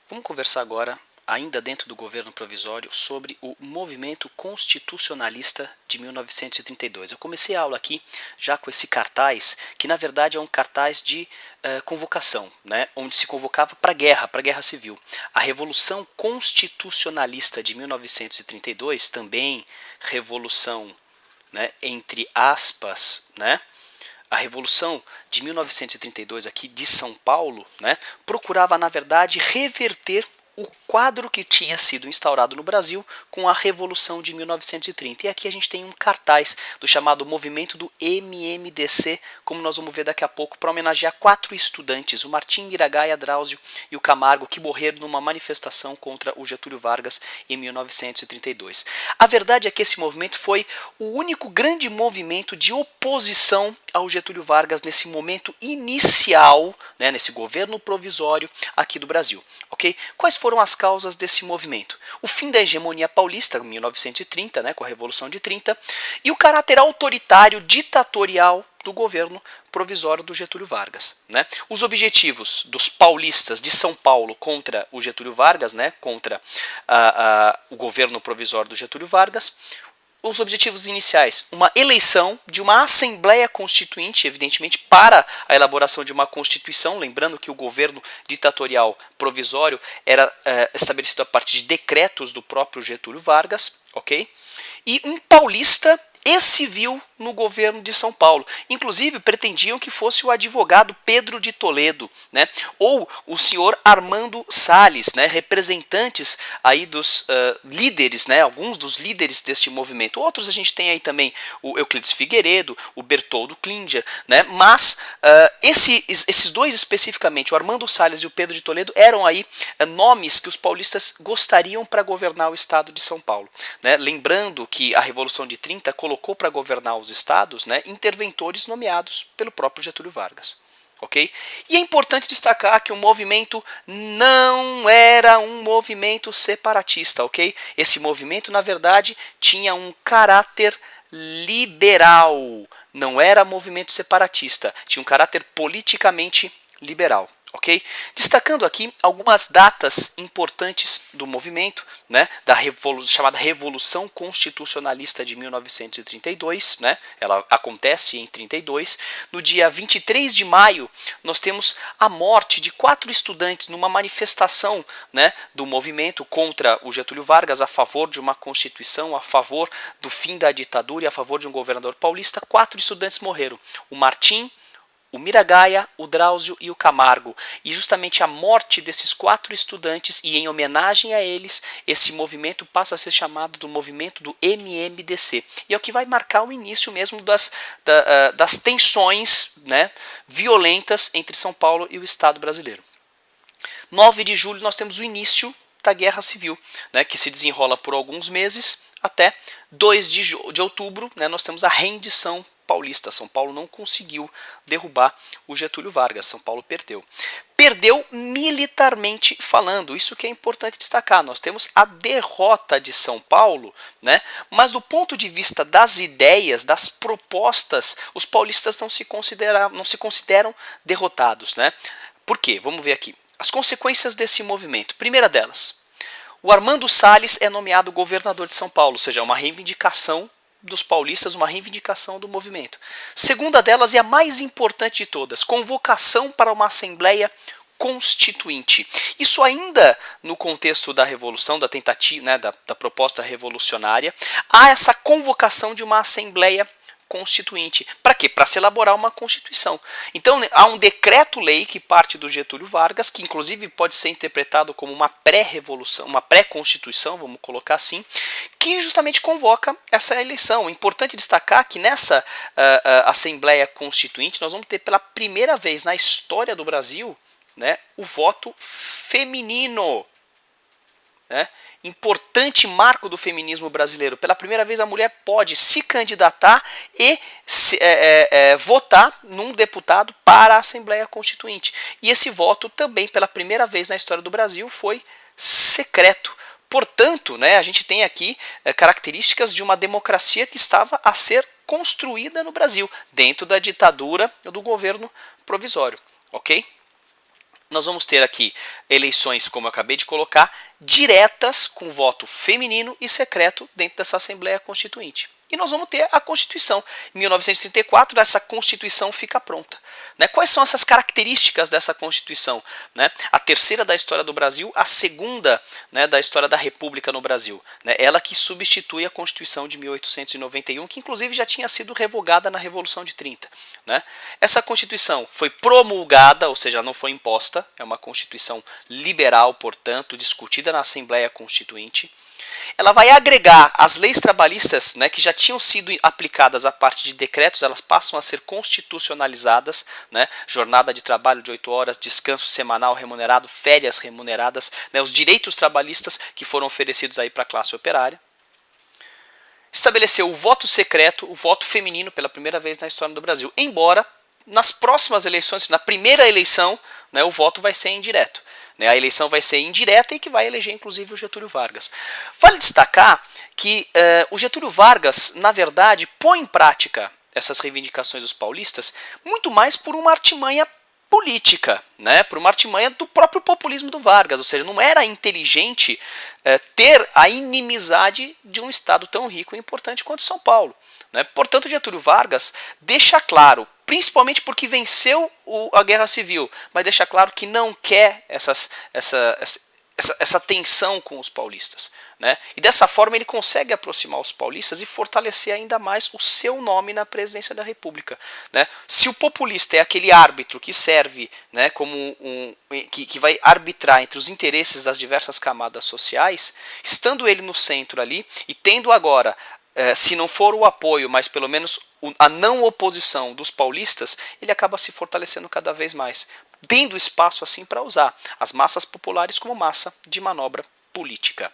Vamos conversar agora, ainda dentro do governo provisório, sobre o movimento constitucionalista de 1932. Eu comecei a aula aqui já com esse cartaz, que na verdade é um cartaz de convocação, né, onde se convocava para a guerra civil. A Revolução Constitucionalista de 1932, também revolução, né, entre aspas, né, a Revolução de 1932 aqui de São Paulo, né, procurava na verdade reverter o quadro que tinha sido instaurado no Brasil com a Revolução de 1930. E aqui a gente tem um cartaz do chamado movimento do MMDC, como nós vamos ver daqui a pouco, para homenagear 4 estudantes, o Martim, Miragaia, Drauzio e o Camargo, que morreram numa manifestação contra o Getúlio Vargas em 1932. A verdade é que esse movimento foi o único grande movimento de oposição ao Getúlio Vargas nesse momento inicial, né, nesse governo provisório aqui do Brasil. Okay? Quais foram as causas desse movimento? O fim da hegemonia paulista, em 1930, né, com a Revolução de 30, e o caráter autoritário, ditatorial do governo provisório do Getúlio Vargas. Né? Os objetivos dos paulistas de São Paulo contra o Getúlio Vargas, né, contra o governo provisório do Getúlio Vargas, os objetivos iniciais, uma eleição de uma Assembleia Constituinte, evidentemente, para a elaboração de uma Constituição, lembrando que o governo ditatorial provisório era estabelecido a partir de decretos do próprio Getúlio Vargas, ok? E um paulista e civil no governo de São Paulo. Inclusive, pretendiam que fosse o advogado Pedro de Toledo, né? Ou o senhor Armando Salles, né? Representantes aí dos líderes, né? Alguns dos líderes deste movimento. Outros a gente tem aí também o Euclides Figueiredo, o Bertoldo Klinger, né? Mas esses dois especificamente, o Armando Salles e o Pedro de Toledo, eram aí nomes que os paulistas gostariam para governar o estado de São Paulo, né? Lembrando que a Revolução de 30 colocou para governar os estados, né, interventores nomeados pelo próprio Getúlio Vargas. Okay? E é importante destacar que o movimento não era um movimento separatista. Okay? Esse movimento, na verdade, tinha um caráter liberal. Não era movimento separatista. Tinha um caráter politicamente liberal. Okay? Destacando aqui algumas datas importantes do movimento, né, da chamada Revolução Constitucionalista de 1932, né, ela acontece em 32. No dia 23 de maio, nós temos a morte de 4 estudantes numa manifestação, né, do movimento contra o Getúlio Vargas, a favor de uma Constituição, a favor do fim da ditadura e a favor de um governador paulista. 4 estudantes morreram. O Martim, o Miragaia, o Drauzio e o Camargo. E justamente a morte desses 4 estudantes, e em homenagem a eles, esse movimento passa a ser chamado do movimento do MMDC. E é o que vai marcar o início mesmo das tensões, né, violentas entre São Paulo e o Estado brasileiro. 9 de julho nós temos o início da Guerra Civil, né, que se desenrola por alguns meses, até 2 de outubro, né, nós temos a rendição paulista. São Paulo não conseguiu derrubar o Getúlio Vargas, São Paulo perdeu. Perdeu militarmente falando, isso que é importante destacar. Nós temos a derrota de São Paulo, né? Mas do ponto de vista das ideias, das propostas, os paulistas não se consideram derrotados, né? Por quê? Vamos ver aqui. As consequências desse movimento. Primeira delas, o Armando Salles é nomeado governador de São Paulo, ou seja, uma reivindicação dos paulistas, uma reivindicação do movimento. Segunda delas, e a mais importante de todas, convocação para uma Assembleia Constituinte. Isso ainda no contexto da Revolução, da tentativa, né, da proposta revolucionária, há essa convocação de uma Assembleia Constituinte. Para quê? Para se elaborar uma Constituição. Então há um decreto-lei que parte do Getúlio Vargas, que inclusive pode ser interpretado como uma pré-revolução, uma pré-constituição, vamos colocar assim, que justamente convoca essa eleição. É importante destacar que nessa Assembleia Constituinte nós vamos ter pela primeira vez na história do Brasil, né, o voto feminino. Né? Importante marco do feminismo brasileiro. Pela primeira vez a mulher pode se candidatar e votar num deputado para a Assembleia Constituinte. E esse voto também, pela primeira vez na história do Brasil, foi secreto. Portanto, né, a gente tem aqui características de uma democracia que estava a ser construída no Brasil, dentro da ditadura do governo provisório. Ok? nós vamos ter aqui eleições, como eu acabei de colocar, diretas com voto feminino e secreto dentro dessa Assembleia Constituinte. E nós vamos ter a Constituição. Em 1934, essa Constituição fica pronta. Né? Quais são essas características dessa Constituição? Né? A terceira da história do Brasil, a segunda, né, da história da República no Brasil. Né? Ela que substitui a Constituição de 1891, que inclusive já tinha sido revogada na Revolução de 30. Né? Essa Constituição foi promulgada, ou seja, não foi imposta, é uma Constituição liberal, portanto, discutida na Assembleia Constituinte. Ela vai agregar as leis trabalhistas, né, que já tinham sido aplicadas a partir de decretos, elas passam a ser constitucionalizadas, né, jornada de trabalho de 8 horas, descanso semanal remunerado, férias remuneradas, né, os direitos trabalhistas que foram oferecidos aí para a classe operária. Estabeleceu o voto secreto, o voto feminino pela primeira vez na história do Brasil, embora nas próximas eleições, na primeira eleição, né, o voto vai ser indireto. A eleição vai ser indireta e que vai eleger inclusive o Getúlio Vargas. Vale destacar que o Getúlio Vargas, na verdade, põe em prática essas reivindicações dos paulistas muito mais por uma artimanha política, né? Por uma artimanha do próprio populismo do Vargas, ou seja, não era inteligente ter a inimizade de um estado tão rico e importante quanto São Paulo. Né? Portanto, Getúlio Vargas deixa claro, principalmente porque venceu a Guerra Civil, mas deixa claro que não quer essa tensão com os paulistas. Né? E dessa forma ele consegue aproximar os paulistas e fortalecer ainda mais o seu nome na presidência da República. Né? Se o populista é aquele árbitro que serve, né, como que vai arbitrar entre os interesses das diversas camadas sociais, estando ele no centro ali e tendo agora, se não for o apoio, mas pelo menos a não oposição dos paulistas, ele acaba se fortalecendo cada vez mais, tendo espaço assim para usar as massas populares como massa de manobra política.